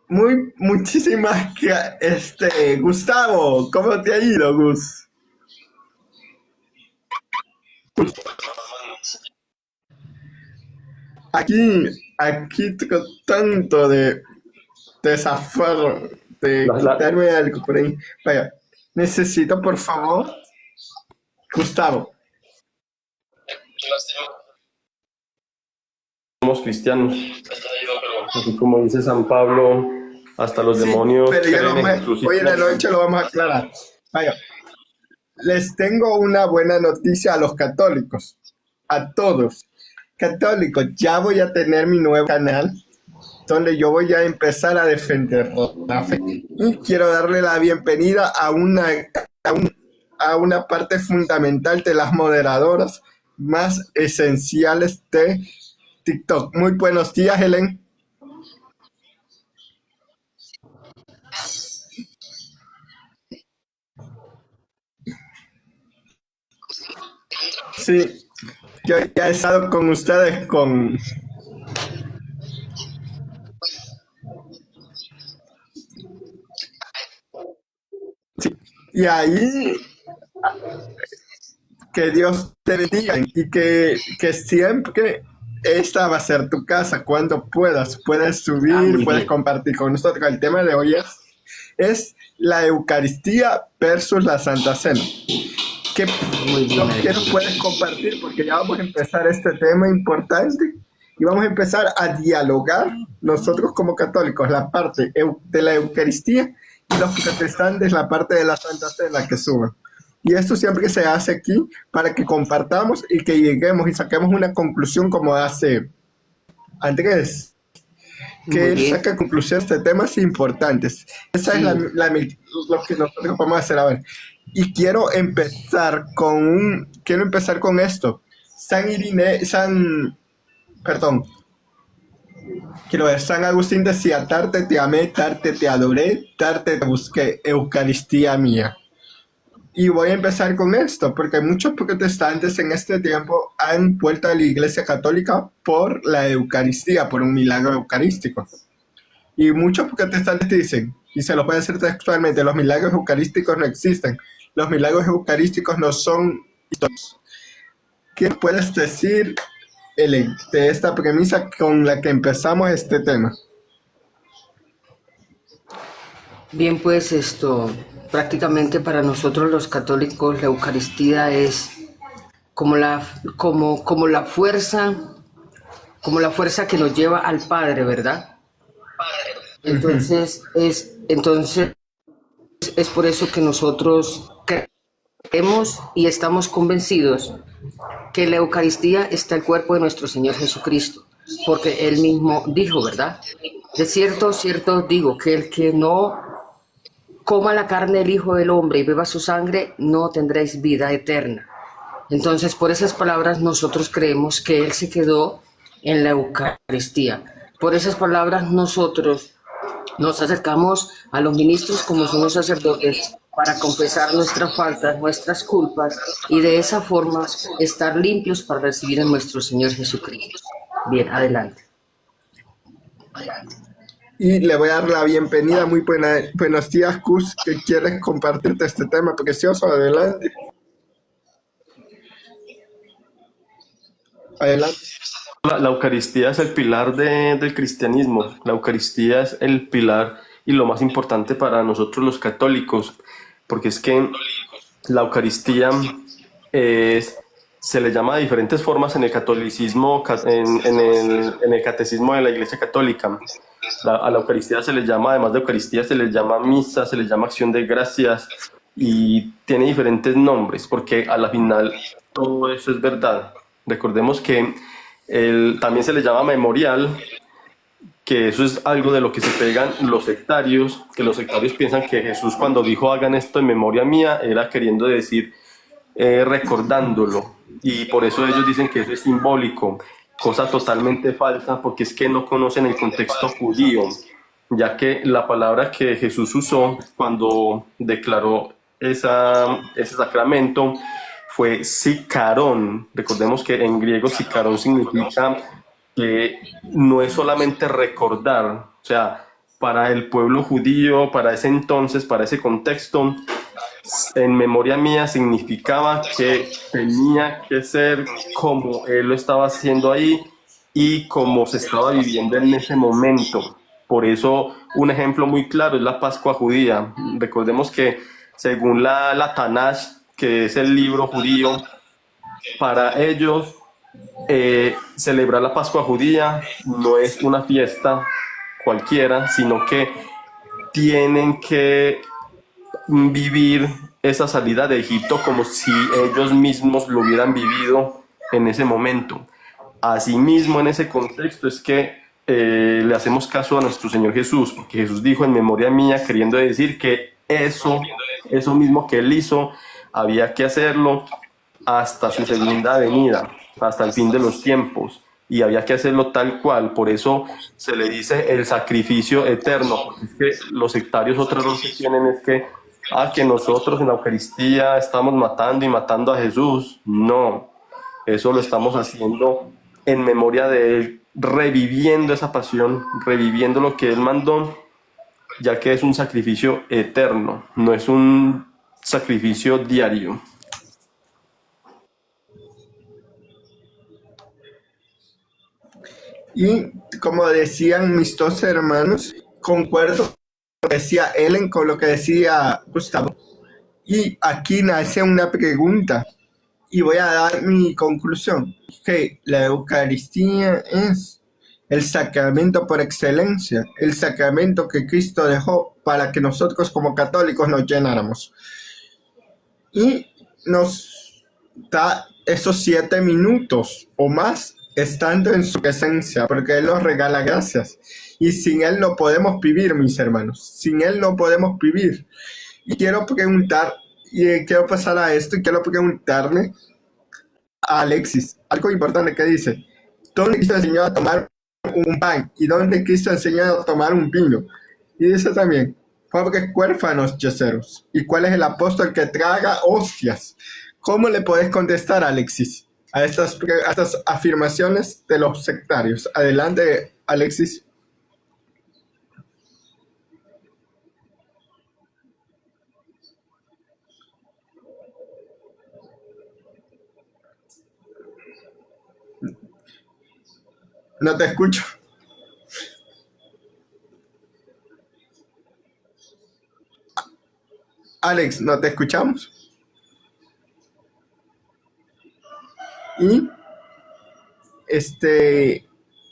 Muchísimas Gustavo, ¿cómo te ha ido, Gus? Aquí tengo tanto de desafuero, de La, la- quitarme algo por ahí. Vaya, necesito, por favor, Gustavo. Somos cristianos, así como dice San Pablo, hasta los Sí, demonios pero creen en Jesús y hoy en la tiemblan. noche lo vamos a aclarar. Vaya, les tengo una buena noticia a los católicos, a todos. Católicos, ya voy a tener mi nuevo canal donde yo voy a empezar a defender la fe. Y quiero darle la bienvenida a una parte fundamental de las moderadoras más esenciales de TikTok. Muy buenos días, Helen. Sí, yo ya he estado con ustedes sí, y ahí que Dios te bendiga y que siempre esta va a ser tu casa. Cuando puedes Ah, subir, muy puedes bien. compartir con nosotros. El tema de hoy es la Eucaristía versus la Santa Cena. ¿Qué Muy bien, qué Adrián. nos puedes compartir? Porque ya vamos a empezar este tema importante y vamos a empezar a dialogar nosotros como católicos, la parte de la Eucaristía, y los protestantes la parte de la Santa Cena que suben. Y esto siempre se hace aquí para que compartamos y que lleguemos y saquemos una conclusión como hace Andrés, que Muy él bien. saca conclusiones de temas importantes. Esa es Sí, lo que nosotros vamos a hacer. A ver, y quiero empezar con esto. San Irine, perdón, quiero ver, San Agustín decía, tarte te amé, tarte te adoré, tarte te busqué, Eucaristía mía. Y voy a empezar con esto, porque muchos protestantes en este tiempo han vuelto a la Iglesia Católica por la Eucaristía, por un milagro eucarístico. Y muchos protestantes dicen, y se lo pueden decir textualmente, los milagros eucarísticos no existen. Los milagros eucarísticos no son históricos. ¿Qué puedes decir, Ellen, de esta premisa con la que empezamos este tema? bien, pues prácticamente para nosotros los católicos la Eucaristía es como como como la fuerza que nos lleva al Padre, ¿verdad? Ujú. Entonces es por eso que nosotros creemos y estamos convencidos que en la Eucaristía está el cuerpo de nuestro Señor Jesucristo, porque Él mismo dijo, ¿verdad? De cierto, cierto os digo que el que no coma la carne del Hijo del Hombre y beba su sangre, no tendréis vida eterna. Entonces, por esas palabras, nosotros creemos que Él se quedó en la Eucaristía. Por esas palabras, nosotros nos acercamos a los ministros como somos sacerdotes para confesar nuestras faltas, nuestras culpas y de esa forma estar limpios para recibir a nuestro Señor Jesucristo. Bien, adelante. Y le voy a dar la bienvenida. Buenos días, Cus, que quieres compartirte este tema precioso. Adelante. Adelante. La Eucaristía es el pilar del cristianismo. La Eucaristía es el pilar y lo más importante para nosotros los católicos, porque es que la Eucaristía es, se le llama de diferentes formas en el catolicismo, en el catecismo de la Iglesia Católica. A la Eucaristía se le llama, además de Eucaristía, se le llama misa, se le llama acción de gracias y tiene diferentes nombres porque a la final todo eso es verdad. Recordemos que también se le llama memorial, que eso es algo de lo que se pegan los sectarios, que los sectarios piensan que Jesús cuando dijo hagan esto en memoria mía era queriendo decir recordándolo, y por eso ellos dicen que eso es simbólico, cosa totalmente falsa porque es que no conocen el contexto judío, ya que la palabra que Jesús usó cuando declaró ese sacramento fue sicarón. Recordemos que en griego sicarón significa que no es solamente recordar, o sea, para el pueblo judío, para ese entonces, para ese contexto, en memoria mía significaba que tenía que ser como él lo estaba haciendo ahí y como se estaba viviendo en ese momento. Por eso un ejemplo muy claro es la Pascua judía. Recordemos que según la Tanaj, que es el libro judío, para ellos celebrar la Pascua judía no es una fiesta cualquiera, sino que tienen que vivir esa salida de Egipto como si ellos mismos lo hubieran vivido en ese momento. Asimismo, en ese contexto es que le hacemos caso a nuestro Señor Jesús, porque Jesús dijo en memoria mía, queriendo decir que eso mismo que él hizo, había que hacerlo hasta su segunda venida, hasta el fin de los tiempos, y había que hacerlo tal cual. Por eso se le dice el sacrificio eterno, porque es que los sectarios otra vez que tienen es que nosotros en la Eucaristía estamos matando y matando a Jesús. No, eso lo estamos haciendo en memoria de él, reviviendo esa pasión, reviviendo lo que él mandó, ya que es un sacrificio eterno, no es un sacrificio diario. Y como decían mis dos hermanos, concuerdo con lo que decía Ellen, con lo que decía Gustavo. Y aquí nace una pregunta y voy a dar mi conclusión, que la Eucaristía es el sacramento por excelencia, el sacramento que Cristo dejó para que nosotros como católicos nos llenáramos. Y nos da esos 7 minutos o más estando en su presencia, porque Él nos regala gracias. Y sin Él no podemos vivir, mis hermanos. Sin Él no podemos vivir. Y quiero preguntar, y quiero pasar a esto, y quiero preguntarle a Alexis algo importante que dice: ¿dónde Cristo enseñó a tomar un pan? ¿Y dónde Cristo enseñó a tomar un vino? Y dice también: pobres huérfanos yaceros. ¿Y cuál es el apóstol que traga hostias? ¿Cómo le podés contestar, Alexis, a estas afirmaciones de los sectarios? Adelante, Alexis. No te escucho. Alex, no te escuchamos. Y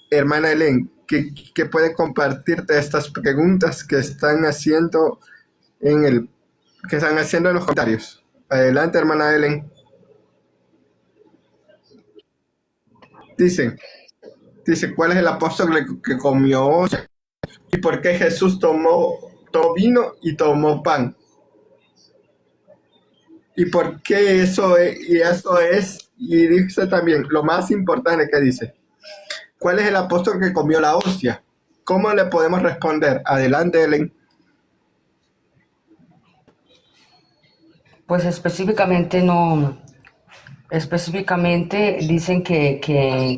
hermana Helen, ¿qué puede compartirte estas preguntas que están haciendo en los comentarios? Adelante, hermana Helen. Dice, ¿cuál es el apóstol que comió? ¿Y por qué Jesús tomó vino y tomó pan? ¿Y por qué eso es? Y dice también, lo más importante que dice: ¿cuál es el apóstol que comió la hostia? ¿Cómo le podemos responder? Adelante, Helen. Pues específicamente dicen que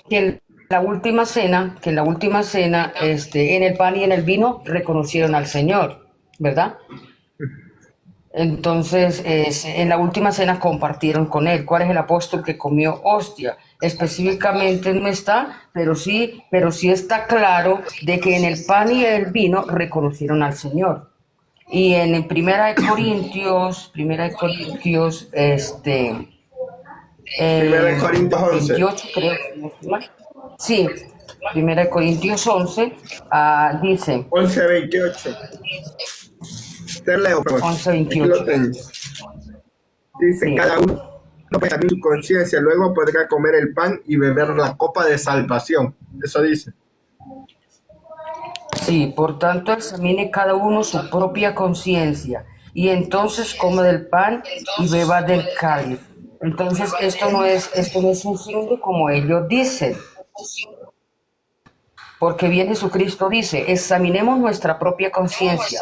en la última cena, en el pan y en el vino reconocieron al Señor, ¿verdad? Entonces, en la última cena compartieron con él. ¿Cuál es el apóstol que comió hostia? Específicamente no está, pero sí está claro de que en el pan y el vino reconocieron al Señor. Y en Primera de Corintios, Primera de Corintios 11. 28, creo. Sí, Primera de Corintios 11, dice. 11:28. Te leo, por favor. 11:28. Dice: Sí. cada uno pensará en su conciencia, luego podrá comer el pan y beber la copa de salvación. Eso dice. Sí, por tanto examine cada uno su propia conciencia y entonces come del pan y beba del cáliz. Entonces esto no es un signo como ellos dicen, porque bien Jesucristo dice: examinemos nuestra propia conciencia.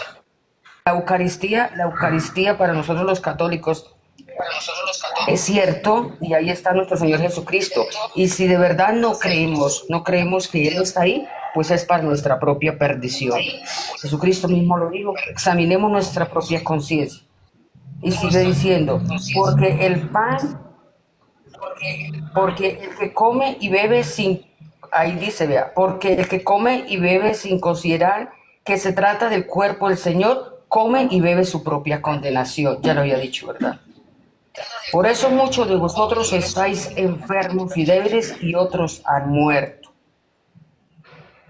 La Eucaristía para nosotros los católicos es cierto, y ahí está nuestro Señor Jesucristo. Y si de verdad no creemos que Él está ahí, pues es para nuestra propia perdición. Jesucristo mismo lo dijo, examinemos nuestra propia conciencia. Y sigue diciendo, porque el que come y bebe sin, ahí dice, vea, porque el que come y bebe sin considerar que se trata del cuerpo del Señor, come y bebe su propia condenación. Ya lo había dicho, ¿verdad? Por eso muchos de vosotros estáis enfermos y débiles y otros han muerto.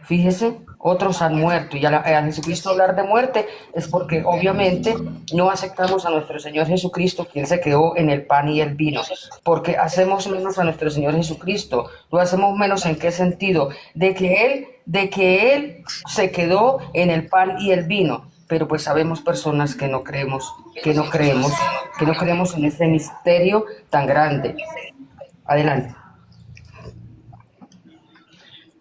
Fíjese, otros han muerto. Y a Jesucristo hablar de muerte es porque obviamente no aceptamos a nuestro Señor Jesucristo, quien se quedó en el pan y el vino. Porque hacemos menos a nuestro Señor Jesucristo. Lo hacemos menos ¿en qué sentido? De que Él se quedó en el pan y el vino. Pero pues sabemos personas que no creemos en ese misterio tan grande. Adelante.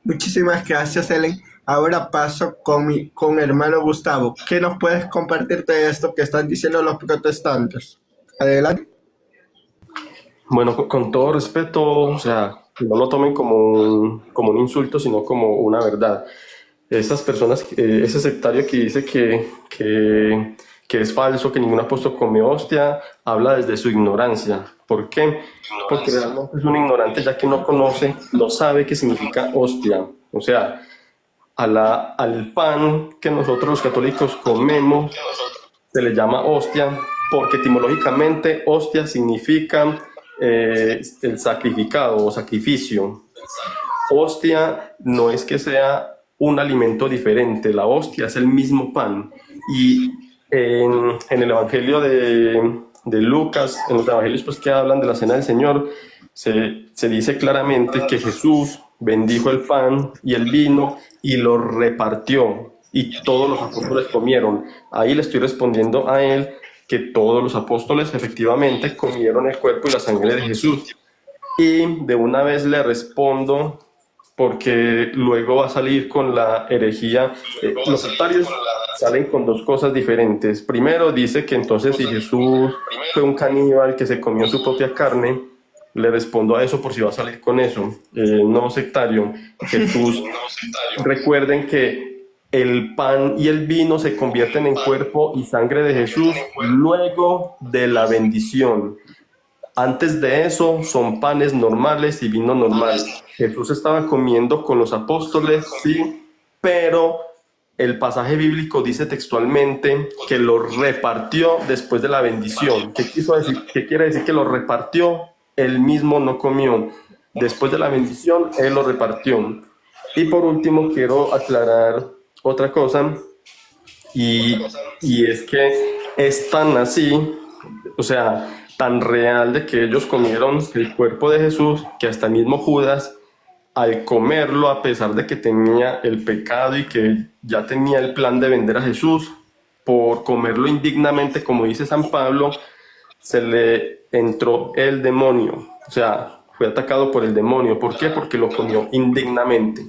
Muchísimas gracias, Helen. Ahora paso con hermano Gustavo. ¿Qué nos puedes compartir de esto que están diciendo los protestantes? Adelante. Bueno, con todo respeto, o sea, no lo tomen como un insulto, sino como una verdad. Esas personas, ese sectario que dice que es falso, que ningún apóstol come hostia, habla desde su ignorancia. ¿Por qué? Porque realmente es un ignorante, ya que no conoce, no sabe qué significa hostia. O sea, al pan que nosotros los católicos comemos se le llama hostia, porque etimológicamente hostia significa el sacrificado o sacrificio. Hostia no es que sea un alimento diferente, la hostia es el mismo pan. Y en el Evangelio de Lucas, en los evangelios pues, que hablan de la Cena del Señor, se dice claramente que Jesús bendijo el pan y el vino y lo repartió, y todos los apóstoles comieron. Ahí le estoy respondiendo a él que todos los apóstoles efectivamente comieron el cuerpo y la sangre de Jesús. Y de una vez le respondo, porque luego va a salir con la herejía. Los sectarios salen con dos cosas diferentes. Primero dice que entonces si Jesús fue un caníbal que se comió su propia carne, le respondo a eso por si va a salir con eso. No, sectario. Jesús, recuerden que el pan y el vino se convierten en cuerpo y sangre de Jesús luego de la bendición. Antes de eso son panes normales y vino normal. Jesús estaba comiendo con los apóstoles, sí, pero el pasaje bíblico dice textualmente que lo repartió después de la bendición. ¿Qué quiso decir? ¿Qué quiere decir que lo repartió? Él mismo no comió. Después de la bendición, él lo repartió. Y por último, quiero aclarar otra cosa, y es que es tan así, o sea, tan real de que ellos comieron el cuerpo de Jesús, que hasta el mismo Judas, al comerlo, a pesar de que tenía el pecado y que ya tenía el plan de vender a Jesús, por comerlo indignamente, como dice San Pablo, se le entró el demonio. O sea, fue atacado por el demonio. ¿Por qué? Porque lo comió indignamente.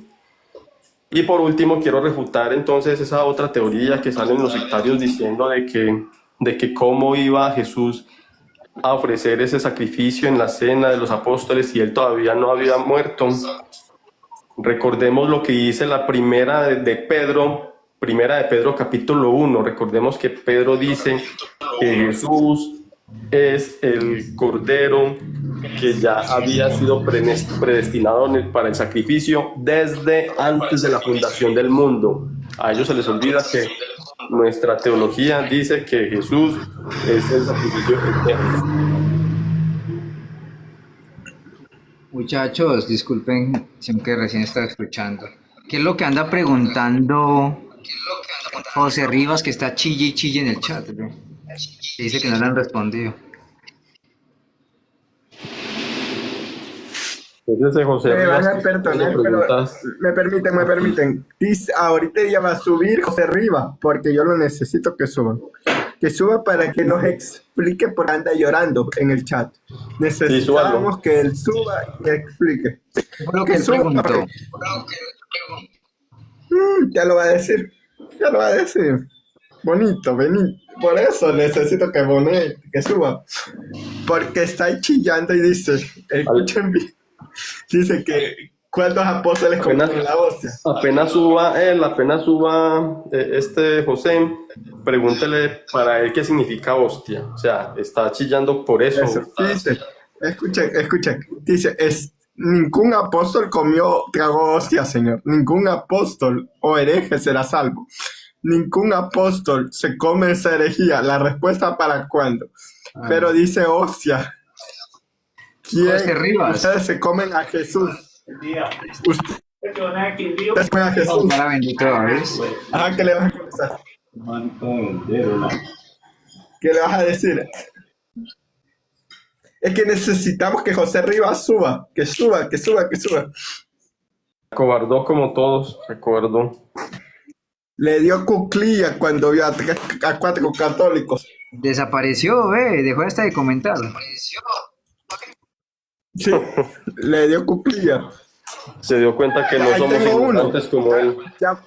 Y por último, quiero refutar entonces esa otra teoría que salen los sectarios diciendo de que cómo iba Jesús a ofrecer ese sacrificio en la cena de los apóstoles y él todavía no había muerto. Recordemos lo que dice la primera de Pedro capítulo 1. Recordemos que Pedro dice que Jesús es el Cordero que ya había sido predestinado para el sacrificio desde antes de la fundación del mundo. A ellos se les olvida que nuestra teología dice que Jesús es el sacrificio eterno. Muchachos, disculpen, siempre que recién estaba escuchando. ¿Qué es lo que anda preguntando José Rivas, que está chille y chille en el chat, bro? Que dice que no le han respondido. Entonces, José Me van Rivas, a perdonar, pero me permiten. Dice, ahorita ya va a subir José Rivas, porque yo lo necesito que suba. Que suba para que nos explique por qué anda llorando en el chat. Necesitamos que él suba y explique. Fue lo que él preguntó. Ya lo va a decir. Bonito, vení. Por eso necesito que suba. Porque está chillando y dice, escuchen bien. Dice ¿Cuántos apóstoles comieron la hostia? Apenas suba José, pregúntele para él qué significa hostia. O sea, está chillando por eso. Eso. Dice, escuchen. Dice, ningún apóstol tragó hostia, Señor. Ningún apóstol o hereje será salvo. Ningún apóstol se come esa herejía. La respuesta para cuándo. Pero dice hostia. José Rivas. Ustedes se comen a Jesús. Ustedes comen a Jesús. Para bendito, ¿ves? Ajá, ¿qué le vas a contestar? ¿Qué le vas a decir? Es que necesitamos que José Rivas suba. Que suba. Se acobardó como todos, se acobardó. Le dio cuclilla cuando vio a 4 católicos. Desapareció, dejó hasta de comentar. Sí, le dio cuclilla. Se dio cuenta que no Ahí somos tengo uno. ignorantes como él. Ya.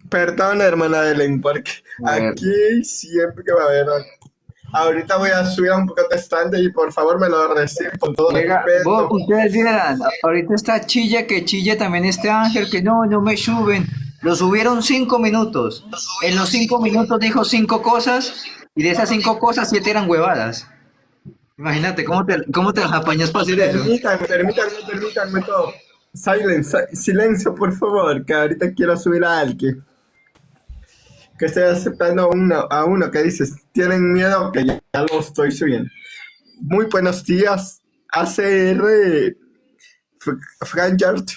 Perdón, hermana Ellen, porque A ver. aquí siempre que va a haber. Ahorita voy a subir a un protestante y por favor me lo reciben con todo Oiga, respeto. ustedes dirán, ahorita está chilla, que chille también este ángel, que no me suben. Lo subieron 5 minutos. En los 5 minutos dijo 5 cosas y de esas 5 cosas 7 eran huevadas. Imagínate, ¿cómo te las apañas para hacer eso? Permítanme todo. Silencio, por favor, que ahorita quiero subir a alguien. Que estoy aceptando a uno que dice, ¿tienen miedo? Que ya lo estoy subiendo. Muy buenos días, ACR Frankert.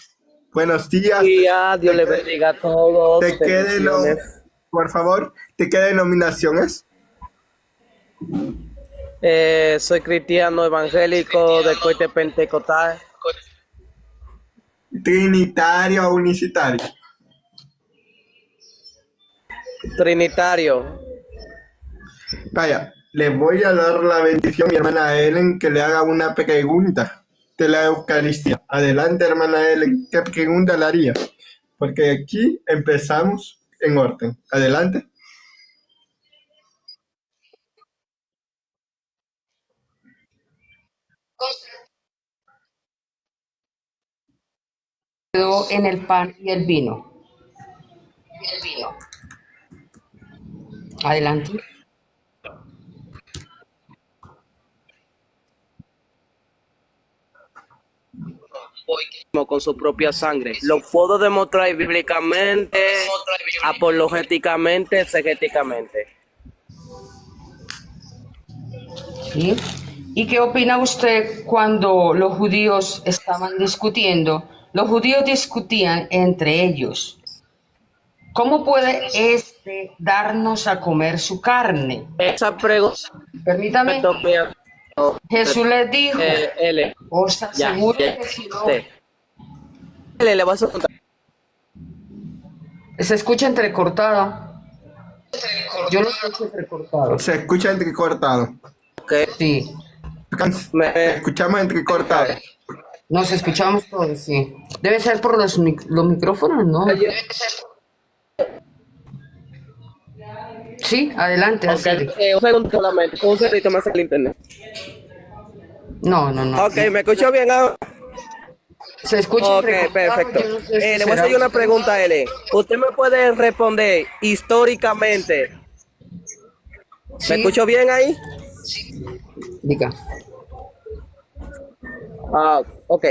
Buenos días. Dios le bendiga a todos. Te queden, por favor, te queden nominaciones. Soy cristiano evangélico de Coite Pentecostal. Trinitario o unicitario. Trinitario. Vaya, le voy a dar la bendición a mi hermana Ellen que le haga una pregunta de la Eucaristía. Adelante, hermana Ellen, ¿qué pregunta le haría? Porque aquí empezamos en orden. Adelante. Quedó en el pan y el vino. Adelante. Con su propia sangre. Lo puedo demostrar bíblicamente, apologéticamente, exegéticamente. ¿Sí? ¿Y qué opina usted cuando los judíos estaban discutiendo? Los judíos discutían entre ellos. ¿Cómo puede darnos a comer su carne? Esa pregunta Permítame. Jesús les dijo, L. os aseguro que si no... L, le vas a preguntar. Se escucha entrecortada. Yo lo escucho entrecortado. Se escucha entrecortado. Okay. Sí. Escuchamos entrecortado. Nos escuchamos todos, sí. Debe ser por los micrófonos, ¿no? Sí, adelante. Okay. Un segundo solamente. Un segundito más al internet. No. Ok, ¿me escucho bien ahora? Se escucha Ok, perfecto. Yo no sé si Le voy a hacer una pregunta a él. ¿Usted me puede responder históricamente? Sí. ¿Me escucho bien ahí? Diga. Ok.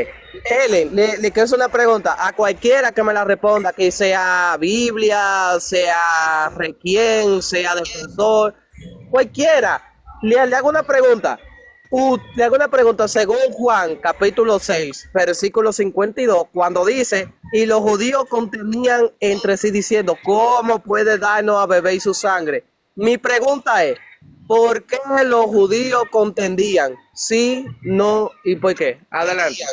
Ellen, le quiero hacer una pregunta a cualquiera que me la responda, que sea Biblia, sea Requiem, sea Defensor, cualquiera. Le hago una pregunta. Le hago una pregunta según Juan, capítulo 6, versículo 52, cuando dice, y los judíos contenían entre sí diciendo, ¿cómo puede darnos a beber su sangre? Mi pregunta es, ¿por qué los judíos contendían? Sí, no y por qué. Adelante.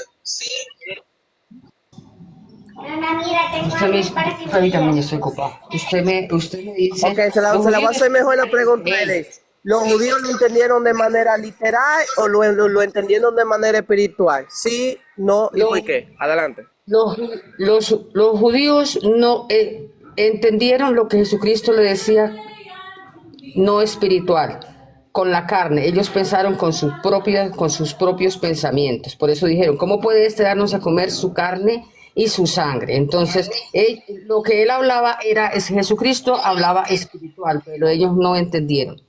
Permítame, yo estoy ocupado. Usted me dice... Ok, se la voy a hacer mejor la pregunta. ¿Los judíos lo entendieron de manera literal o lo entendieron de manera espiritual? Sí, no y por qué. Adelante. Los judíos no entendieron lo que Jesucristo le decía, no espiritual. con la carne, ellos pensaron con con sus propios pensamientos. Por eso dijeron, ¿cómo puede este darnos a comer su carne y su sangre? Entonces, lo que él hablaba Jesucristo hablaba espiritual, pero ellos no entendieron.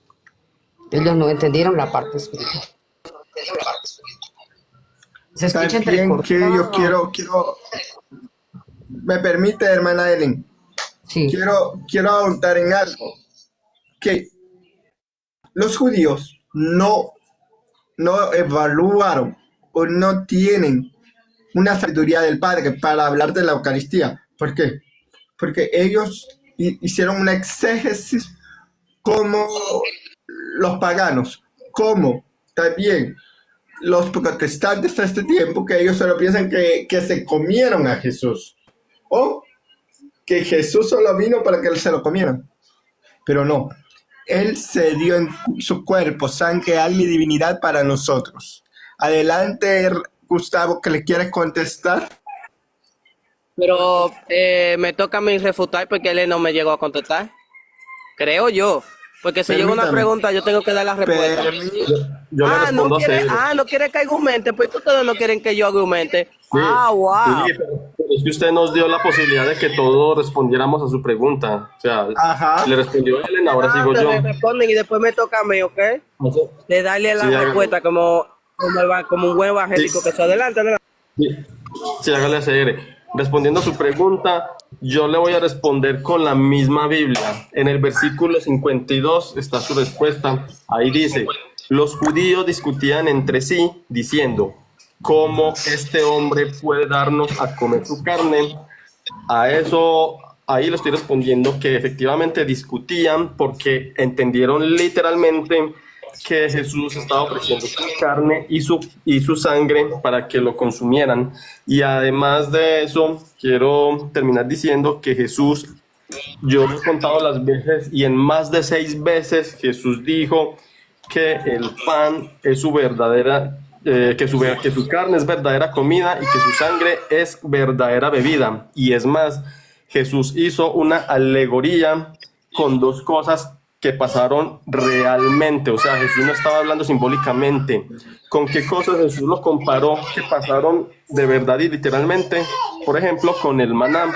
Ellos no entendieron la parte espiritual. Se escucha También que yo entrecortado. quiero, me permite, hermana Ellen, Sí. quiero ahondar en algo, que los judíos no evaluaron o no tienen una sabiduría del Padre para hablar de la Eucaristía. ¿Por qué? Porque ellos hicieron una exégesis como los paganos, como también los protestantes de este tiempo, que ellos solo piensan que se comieron a Jesús, o que Jesús solo vino para que se lo comieran. Pero no, Él se dio en su cuerpo, sangre, alma y divinidad para nosotros. Adelante, Gustavo, que le quieres contestar. Pero me toca a mí refutar porque él no me llegó a contestar. Creo yo. Porque si llega una Permítame. pregunta, yo tengo que dar la respuesta. Yo le respondo a Cele. No quiere que argumente, pues ustedes no quieren que yo argumente. Sí, Wow. sí, pero es que usted nos dio la posibilidad de que todos respondiéramos a su pregunta. O sea, Ajá. le respondió Ellen, ahora sigo yo. Me responden y después me toca a mí, ¿ok? De darle la Sí, respuesta como un buen evangélico Sí. que se adelante. Sí, sí, hágale a CR. Respondiendo a su pregunta, yo le voy a responder con la misma Biblia. En el versículo 52 está su respuesta. Ahí dice, los judíos discutían entre sí diciendo, ¿cómo este hombre puede darnos a comer su carne? A eso, ahí le estoy respondiendo que efectivamente discutían porque entendieron literalmente que Jesús estaba ofreciendo su carne y su sangre para que lo consumieran. Y además de eso, quiero terminar diciendo que Jesús, yo lo he contado las veces y en más de 6 veces Jesús dijo que el pan es su verdadera, que su carne es verdadera comida y que su sangre es verdadera bebida. Y es más, Jesús hizo una alegoría con dos cosas que pasaron realmente. O sea, Jesús no estaba hablando simbólicamente. ¿Con qué cosas Jesús lo comparó que pasaron de verdad y literalmente? Por ejemplo, con el maná.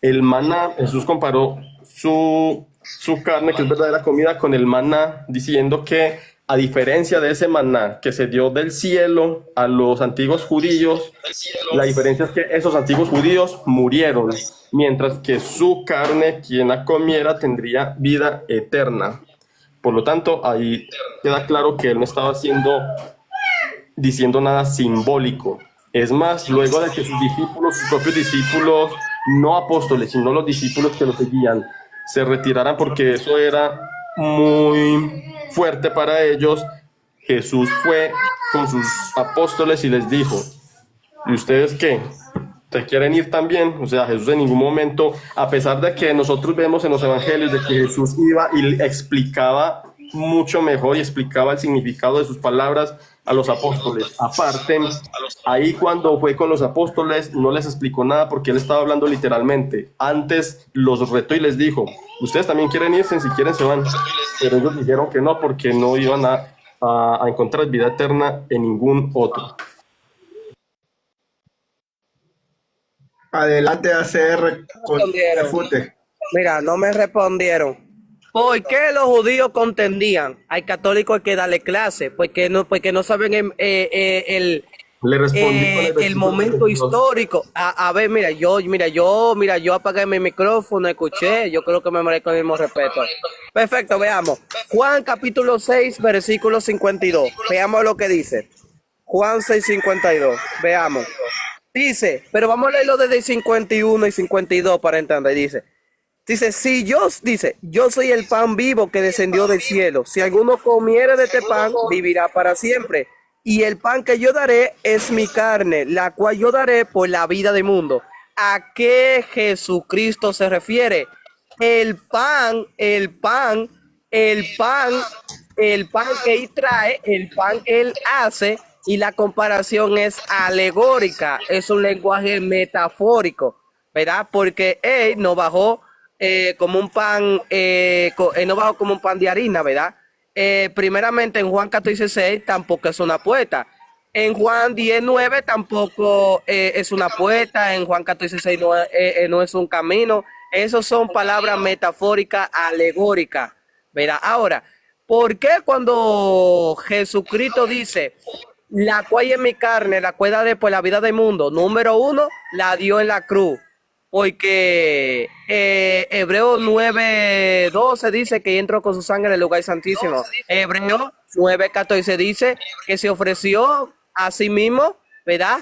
El maná, Jesús comparó su carne, que es verdadera comida, con el maná, diciendo que a diferencia de ese maná que se dio del cielo a los antiguos judíos, la diferencia es que esos antiguos judíos murieron, mientras que su carne, quien la comiera, tendría vida eterna. Por lo tanto, ahí queda claro que él no estaba diciendo nada simbólico. Es más, luego de que sus discípulos, sus propios discípulos, no apóstoles, sino los discípulos que lo seguían, se retiraran porque eso era muy fuerte para ellos, Jesús fue con sus apóstoles y les dijo, ¿y ustedes qué? ¿Se quieren ir también? O sea, Jesús en ningún momento, a pesar de que nosotros vemos en los evangelios de que Jesús iba y explicaba mucho mejor y explicaba el significado de sus palabras a los apóstoles. Aparte, ahí cuando fue con los apóstoles no les explicó nada porque él estaba hablando literalmente. Antes los retó y les dijo, ustedes también quieren irse, si quieren se van. Pero ellos dijeron que no porque no iban a encontrar vida eterna en ningún otro. Adelante a hacer refute. Mira, no me respondieron. ¿Por qué los judíos contendían? Hay católicos hay que darle clase, porque no saben Le respondí con el el versículo momento 32. histórico. A ver, yo apagué mi micrófono, escuché, yo creo que me merezco el mismo respeto. Perfecto, veamos. Juan capítulo 6, versículo 52. Veamos lo que dice. Juan 6, 52. Veamos. Dice, pero vamos a leerlo desde 51 y 52 para entender. Dice, yo soy el pan vivo que descendió del cielo. Si alguno comiere de este pan, vivirá para siempre. Y el pan que yo daré es mi carne, la cual yo daré por la vida del mundo. ¿A qué Jesucristo se refiere? El pan que él trae, el pan que él hace, y la comparación es alegórica, es un lenguaje metafórico, ¿verdad? Porque él no bajó como un pan, no bajó como un pan de harina, ¿verdad? primeramente en Juan 14:6 tampoco es una puerta. En Juan 10:9 tampoco es una puerta. En Juan 14:6 no es un camino. Esos son palabras metafóricas, alegóricas. Verá, ahora, ¿por qué cuando Jesucristo dice, la cual es mi carne, la cual daré por la vida del mundo? Número uno, la dio en la cruz. Porque Hebreos 9:12 dice que entró con su sangre en el lugar santísimo. Hebreos 9:14 dice que se ofreció a sí mismo, ¿verdad?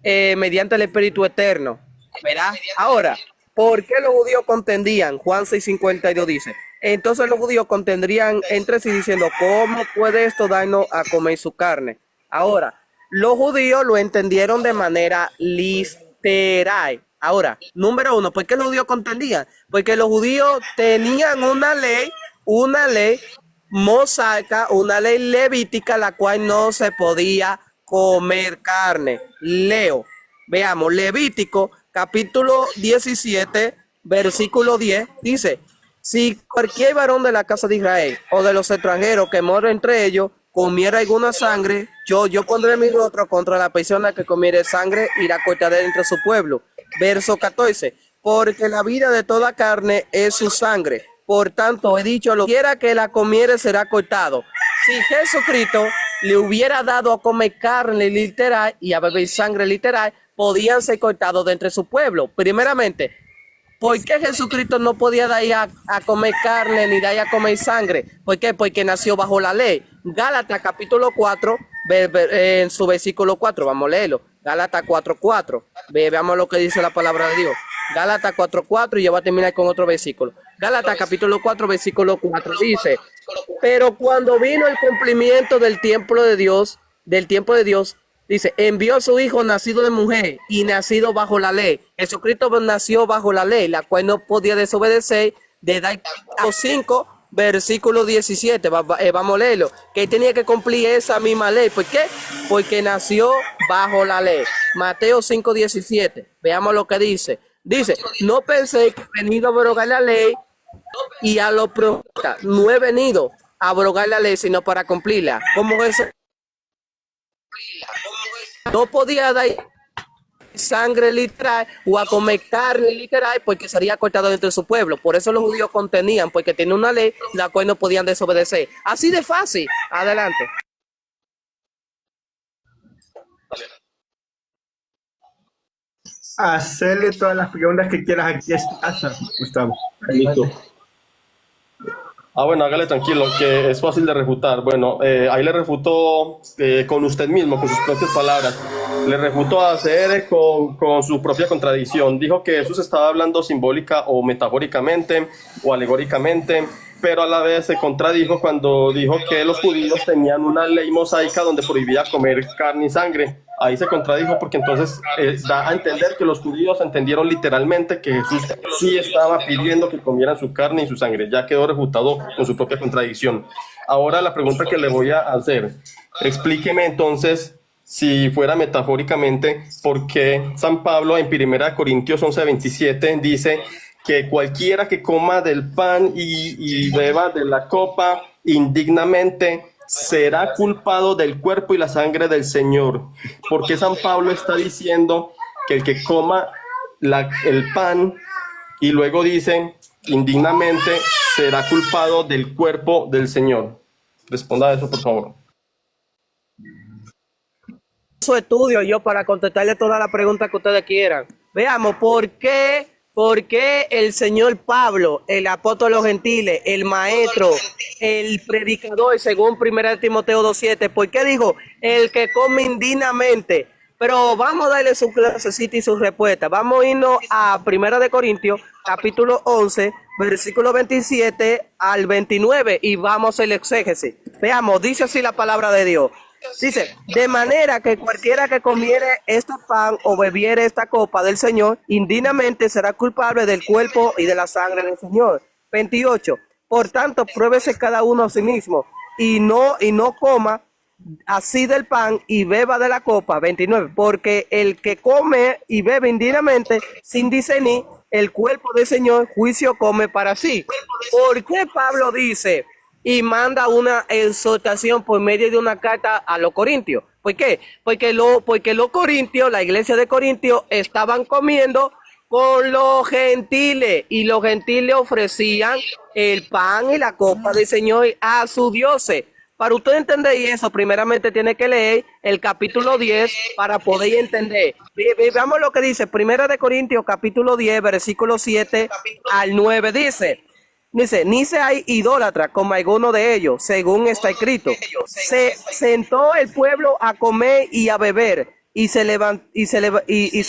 Mediante el Espíritu Eterno, ¿verdad? Ahora, ¿por qué los judíos contendían? Juan 6:52 dice. Entonces los judíos contendrían entre sí diciendo, ¿cómo puede esto darnos a comer su carne? Ahora, los judíos lo entendieron de manera literal. Ahora, número uno, ¿por qué los judíos contendían? Porque los judíos tenían una ley mosaica, una ley levítica, la cual no se podía comer carne. Leo, veamos, Levítico, capítulo 17, versículo 10, dice, si cualquier varón de la casa de Israel o de los extranjeros que mora entre ellos comiera alguna sangre, yo pondré mi rostro contra la persona que comiere sangre y la cortaré entre su pueblo. Verso 14, porque la vida de toda carne es su sangre. Por tanto, he dicho, lo quiera que la comiere será cortado. Si Jesucristo le hubiera dado a comer carne literal y a beber sangre literal, podían ser cortados de entre su pueblo. Primeramente, ¿por qué Jesucristo no podía dar a comer carne ni dar a comer sangre? ¿Por qué? Porque nació bajo la ley. Gálatas capítulo 4, en su versículo 4, vamos a leerlo. Gálatas 4:4. Veamos lo que dice la palabra de Dios. Gálatas 4:4 y yo voy a terminar con otro versículo. Gálatas capítulo 4, versículo 4 dice, pero cuando vino el cumplimiento del tiempo de Dios, dice, envió a su hijo nacido de mujer y nacido bajo la ley. Jesucristo nació bajo la ley, la cual no podía desobedecer, de dar 5, versículo 17. Vamos a leerlo. Que tenía que cumplir esa misma ley. ¿Por qué? Porque nació bajo la ley. Mateo 5:17. Veamos lo que dice. Dice, no pensé que he venido a abrogar la ley y a los profetas. No he venido a abrogar la ley, sino para cumplirla. ¿Cómo es eso? No podía dar sangre literal o a comer carne literal porque sería cortado entre su pueblo. Por eso los judíos contenían, porque tenían una ley la cual no podían desobedecer. Así de fácil. Adelante. Hacerle todas las preguntas que quieras aquí a esta casa, Gustavo. Listo. Bueno, hágale tranquilo, que es fácil de refutar. Bueno, ahí le refutó con usted mismo, con sus propias palabras. Le refutó a hacer con su propia contradicción. Dijo que Jesús estaba hablando simbólica o metafóricamente o alegóricamente, pero a la vez se contradijo cuando dijo que los judíos tenían una ley mosaica donde prohibía comer carne y sangre. Ahí se contradijo porque entonces da a entender que los judíos entendieron literalmente que Jesús sí estaba pidiendo que comieran su carne y su sangre. Ya quedó refutado con su propia contradicción. Ahora la pregunta que le voy a hacer, explíqueme entonces, si fuera metafóricamente, por qué San Pablo en 1 Corintios 11:27 dice que cualquiera que coma del pan y beba de la copa indignamente será culpado del cuerpo y la sangre del Señor. Porque San Pablo está diciendo que el que coma el pan y luego dice indignamente será culpado del cuerpo del Señor. Responda a eso, por favor. Su estudio yo para contestarle todas las preguntas que ustedes quieran. Veamos, ¿por qué el señor Pablo, el apóstol de los gentiles, el maestro, el predicador, según 1 Timoteo 2:7, por qué dijo, el que come indignamente? Pero vamos a darle su clasecita y su respuesta. Vamos a irnos a 1 Corintios, capítulo 11, versículo 27 al 29, y vamos a hacer el exégesis. Veamos, dice así la palabra de Dios. Dice, de manera que cualquiera que comiere este pan o bebiere esta copa del Señor, indignamente será culpable del cuerpo y de la sangre del Señor. 28. Por tanto, pruébese cada uno a sí mismo y no coma así del pan y beba de la copa. 29. Porque el que come y bebe indignamente sin discernir el cuerpo del Señor, juicio come para sí. ¿Por qué Pablo dice y manda una exhortación por medio de una carta a los corintios. ¿Por qué? Porque los corintios, la iglesia de Corintios, estaban comiendo con los gentiles y los gentiles ofrecían el pan y la copa del Señor a sus dioses. Para usted entender eso, primeramente tiene que leer el capítulo 10 para poder entender. Veamos lo que dice, Primera de Corintios, capítulo 10, versículo 7 al 9, dice, ni se hay idólatra como alguno de ellos, según está escrito. Se sentó el pueblo a comer y a beber, y se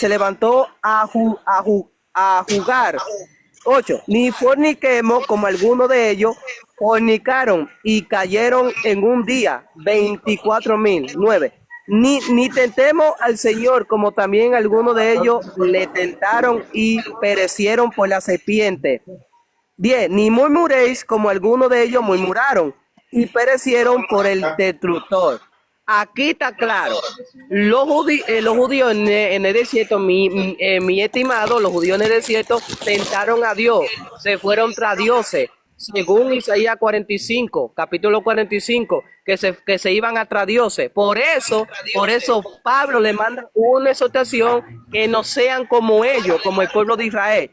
levantó a jugar. 8. Ni forniquemos como algunos de ellos fornicaron y cayeron en un día 24,000. 9. Ni tentemos al Señor como también algunos de ellos le tentaron y perecieron por la serpiente. 10. Ni murmuréis como algunos de ellos murmuraron y perecieron por el destructor. Aquí está claro, los judíos en el desierto, mi estimado, los judíos en el desierto tentaron a Dios, se fueron tras dioses, según Isaías 45, capítulo 45, que se iban a tras dioses. Por eso Pablo le manda una exhortación que no sean como ellos, como el pueblo de Israel.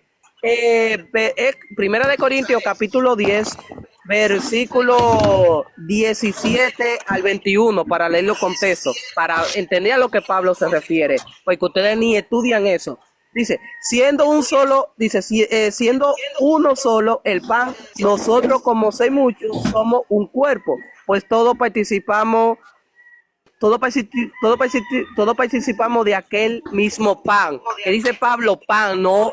Primera de Corintios, capítulo 10, versículo 17 al 21, para leer los contextos, para entender a lo que Pablo se refiere, porque ustedes ni estudian eso. Dice, siendo uno solo el pan, nosotros como sois muchos somos un cuerpo, pues todos participamos de aquel mismo pan. Que dice Pablo, pan, no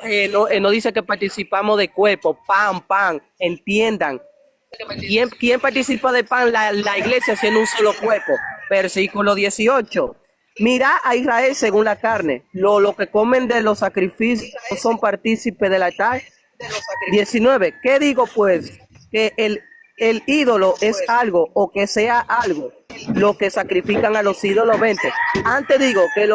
dice que participamos de cuerpo, pan, entiendan. ¿Quién participa de pan? La iglesia, siendo un solo cuerpo. Versículo 18. Mirad a Israel según la carne. Lo que comen de los sacrificios son partícipes del altar. 19. ¿Qué digo pues? Que el ídolo es algo, o que sea algo, lo que sacrifican a los ídolos. 20. Antes digo que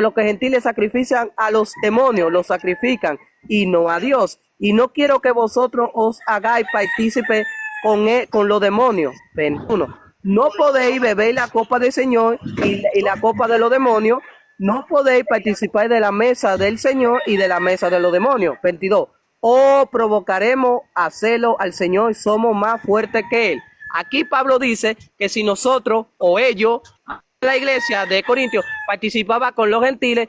los gentiles sacrifican a los demonios, los sacrifican y no a Dios. Y no quiero que vosotros os hagáis partícipes con los demonios. 21. No podéis beber la copa del Señor y la copa de los demonios. No podéis participar de la mesa del Señor y de la mesa de los demonios. 22. O provocaremos a celo al Señor, somos más fuertes que Él. Aquí Pablo dice que si nosotros o ellos, la iglesia de Corintios, participaba con los gentiles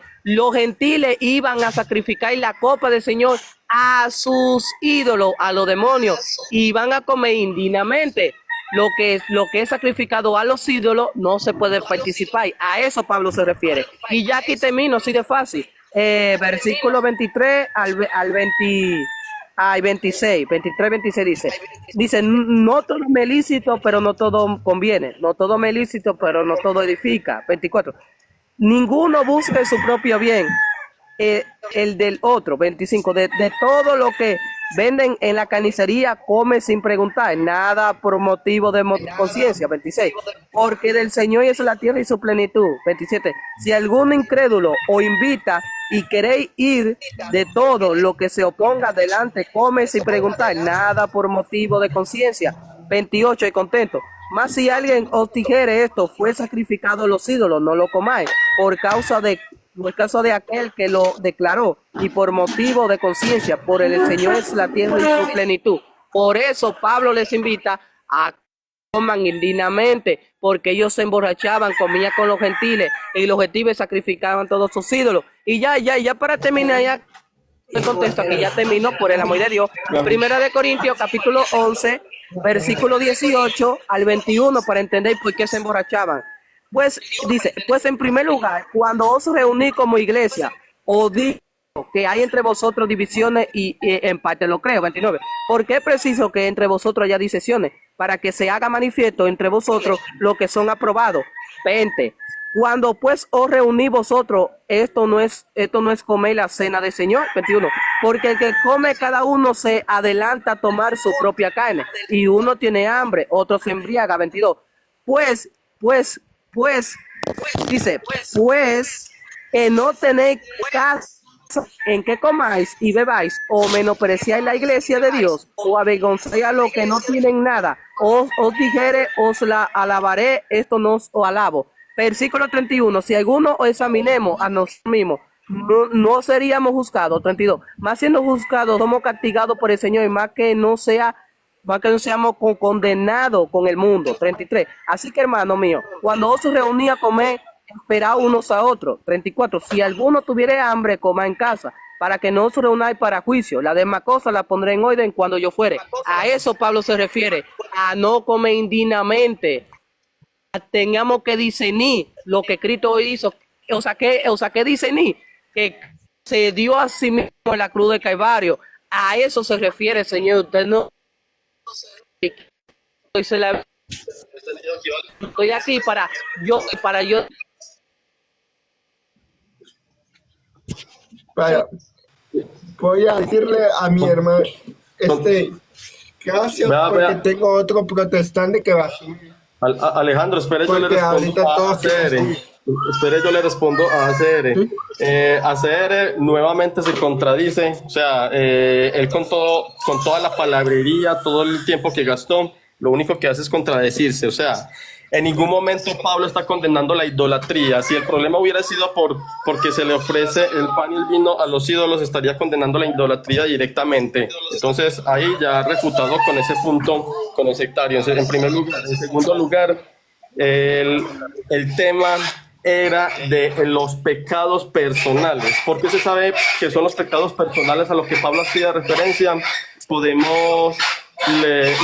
iban a sacrificar la copa del Señor a sus ídolos, a los demonios, y iban a comer indignamente. Lo que es sacrificado a los ídolos no se puede participar. A eso Pablo se refiere. Y ya aquí termino, así de fácil. Versículo 23 al 26, 23, 26 dice, no todo me lícito, pero no todo conviene. No todo me lícito, pero no todo edifica. 24. Ninguno busque su propio bien, el del otro. 25. De todo lo que venden en la carnicería, come sin preguntar, nada por motivo de conciencia. 26. Porque del Señor es la tierra y su plenitud. 27. Si algún incrédulo os invita y queréis ir, de todo lo que se oponga delante, come sin preguntar, nada por motivo de conciencia. 28. Y contento. Mas si alguien os dijere esto, fue sacrificado a los ídolos, no lo comáis, por causa de aquel que lo declaró y por motivo de conciencia, por el Señor es la tierra y su plenitud. Por eso Pablo les invita a coman indignamente, porque ellos se emborrachaban, comían con los gentiles y los gentiles sacrificaban todos sus ídolos. Y ya para terminar, ya el contexto aquí ya terminó, por el amor de Dios. Primera de Corintios, capítulo 11, versículo 18 al 21, para entender por qué se emborrachaban. Pues dice, pues en primer lugar, cuando os reunís como iglesia, os digo que hay entre vosotros divisiones y en parte lo creo. 29. Porque es preciso que entre vosotros haya disensiones, para que se haga manifiesto entre vosotros lo que son aprobados. 20. Cuando pues os reunís vosotros, esto no es comer la cena del Señor. 21. Porque el que come, cada uno se adelanta a tomar su propia carne, y uno tiene hambre, otro se embriaga. 22. Pues, dice, pues que no tenéis caso en que comáis y bebáis, o menospreciáis la iglesia de Dios, o avergonzáis a los que no tienen nada, os dijere, os la alabaré, esto no os alabo. Versículo 31, si alguno os examinemos a nosotros mismos, no seríamos juzgados. 32, más siendo juzgados, somos castigados por el Señor, y más que no seamos condenados con el mundo. 33, así que hermano mío, cuando os reunía a comer, esperad unos a otros. 34, si alguno tuviere hambre, coma en casa, para que no os reunáis para juicio. La demás cosas la pondré en orden cuando yo fuere. A eso Pablo se refiere, a no comer indignamente. Tengamos que discernir lo que Cristo hizo. O sea, que discernir que se dio a sí mismo en la cruz de Calvario. A eso se refiere, Señor. Usted no... Estoy aquí para yo... Vaya, voy a decirle a mi hermano, gracias porque tengo otro protestante que va a subir. Alejandro, espere, yo le Porque respondo ahorita a todos ACR. Espere, yo le respondo a ACR. ACR nuevamente se contradice, o sea, él con toda la palabrería, todo el tiempo que gastó, lo único que hace es contradecirse, o sea, en ningún momento Pablo está condenando la idolatría. Si el problema hubiera sido porque se le ofrece el pan y el vino a los ídolos, estaría condenando la idolatría directamente. Entonces, ahí ya refutado con ese punto, con el sectario. En primer lugar. En segundo lugar, el tema era de los pecados personales. ¿Por qué se sabe que son los pecados personales a los que Pablo hacía referencia? Podemos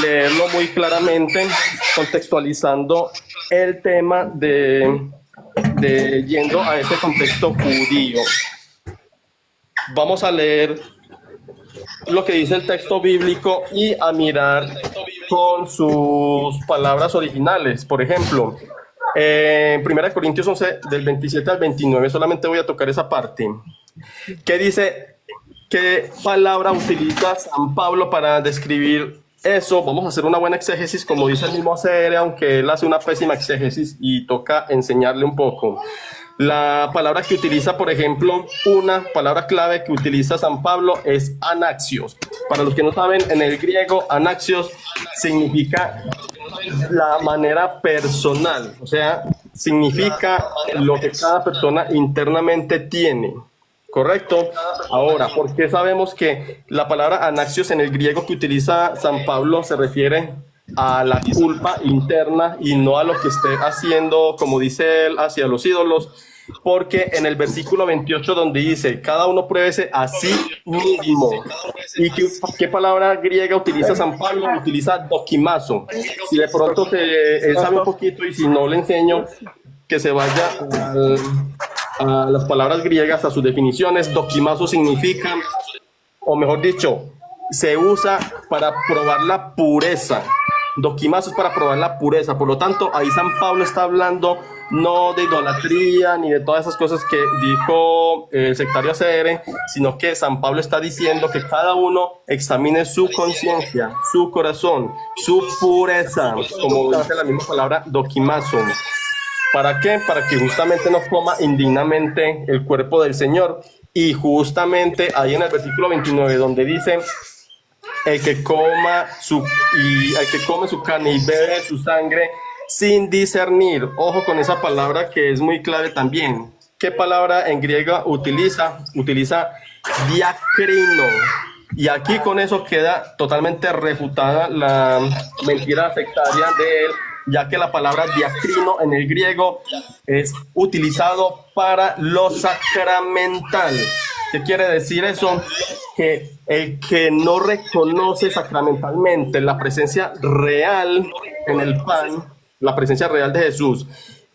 leerlo muy claramente, contextualizando el tema de yendo a ese contexto judío. Vamos a leer lo que dice el texto bíblico y a mirar con sus palabras originales. Por ejemplo, en 1 Corintios 11, del 27 al 29, solamente voy a tocar esa parte. ¿Qué dice? ¿Qué palabra utiliza San Pablo para describir eso? Vamos a hacer una buena exégesis, como dice el mismo ACR, aunque él hace una pésima exégesis y toca enseñarle un poco. La palabra que utiliza, por ejemplo, una palabra clave que utiliza San Pablo es anaxios. Para los que no saben, en el griego, anaxios significa la manera personal, o sea, significa lo que cada persona internamente tiene. ¿Correcto? Ahora, ¿por qué sabemos que la palabra anaxios en el griego que utiliza San Pablo se refiere a la culpa interna y no a lo que esté haciendo, como dice él, hacia los ídolos? Porque en el versículo 28 donde dice, cada uno pruébese a sí mismo. ¿Y qué palabra griega utiliza San Pablo? Utiliza dokimazo. Si de pronto él sabe un poquito y si no le enseño, que se vaya a las palabras griegas, a sus definiciones. Dokimazo significa, o mejor dicho, se usa para probar la pureza. Dokimazo es para probar la pureza. Por lo tanto, ahí San Pablo está hablando no de idolatría ni de todas esas cosas que dijo el sectario ACR, sino que San Pablo está diciendo que cada uno examine su conciencia, su corazón, su pureza, como dice la misma palabra dokimazo. ¿Para qué? Para que justamente no coma indignamente el cuerpo del Señor. Y justamente ahí en el versículo 29, donde dice, el que come su carne y bebe su sangre sin discernir. Ojo con esa palabra que es muy clave también. ¿Qué palabra en griego utiliza? Utiliza diacrino. Y aquí con eso queda totalmente refutada la mentira sectaria de él, ya que la palabra diacrino en el griego es utilizado para lo sacramental. ¿Qué quiere decir eso? Que el que no reconoce sacramentalmente la presencia real en el pan, la presencia real de Jesús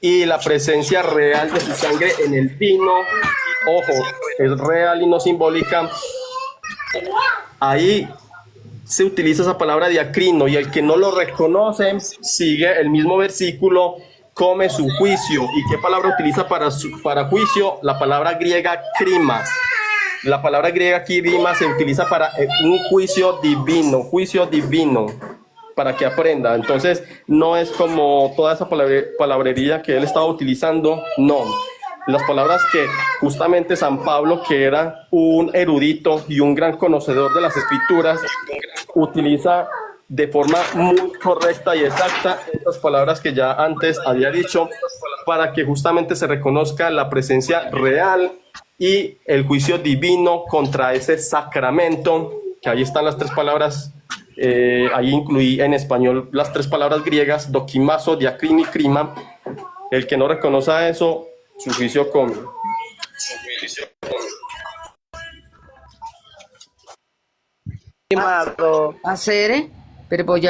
y la presencia real de su sangre en el vino, ojo, es real y no simbólica, ahí se utiliza esa palabra diacrino, y el que no lo reconoce sigue el mismo versículo, come su juicio. ¿Y qué palabra utiliza para juicio? La palabra griega krima. La palabra griega krima se utiliza para un juicio divino, para que aprenda. Entonces, no es como toda esa palabrería que él estaba utilizando, no. las palabras que justamente San Pablo, que era un erudito y un gran conocedor de las escrituras, utiliza de forma muy correcta y exacta estas palabras que ya antes había dicho, para que justamente se reconozca la presencia real y el juicio divino contra ese sacramento, que ahí están las tres palabras, ahí incluí en español las tres palabras griegas, dokimazo, diacrino y crima. El que no reconozca eso, su juicio come. Estimado. Hacer, pero voy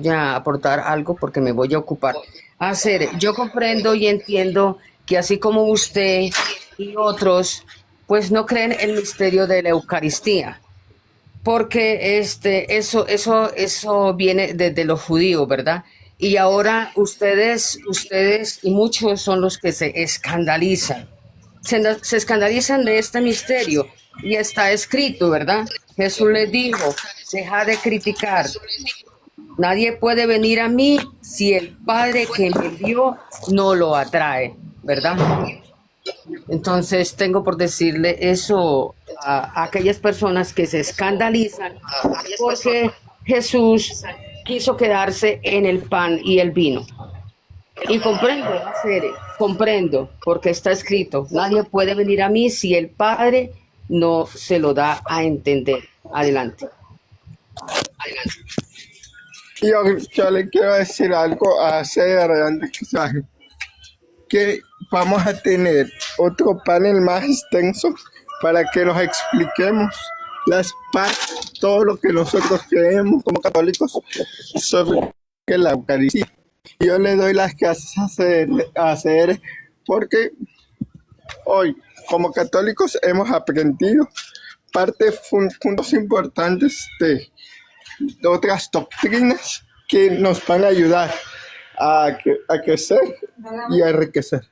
a aportar algo porque me voy a ocupar. Hacer, yo comprendo y entiendo que así como usted y otros, pues no creen el misterio de la Eucaristía, porque eso viene desde los judíos, ¿verdad? Y ahora ustedes y muchos son los que se escandalizan. Se escandalizan de este misterio y está escrito, ¿verdad? Jesús les dijo, deja de criticar. Nadie puede venir a mí si el Padre que me envió no lo atrae, ¿verdad? Entonces tengo por decirle eso a aquellas personas que se escandalizan porque Jesús quiso quedarse en el pan y el vino. Y comprendo, porque está escrito, nadie puede venir a mí si el Padre no se lo da a entender. Adelante. Yo le quiero decir algo a Ceder antes que se vaya, que vamos a tener otro panel más extenso para que nos expliquemos todo lo que nosotros creemos como católicos sobre la Eucaristía. Yo le doy las gracias a Ceder porque hoy como católicos hemos aprendido puntos importantes de otras doctrinas que nos van a ayudar a crecer y a enriquecer.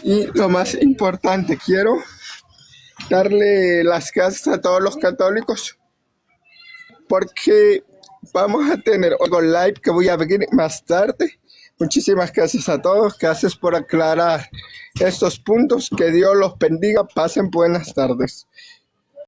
Y lo más importante, quiero darle las gracias a todos los católicos porque vamos a tener otro live que voy a abrir más tarde. Muchísimas gracias a todos, gracias por aclarar estos puntos, que Dios los bendiga, pasen buenas tardes.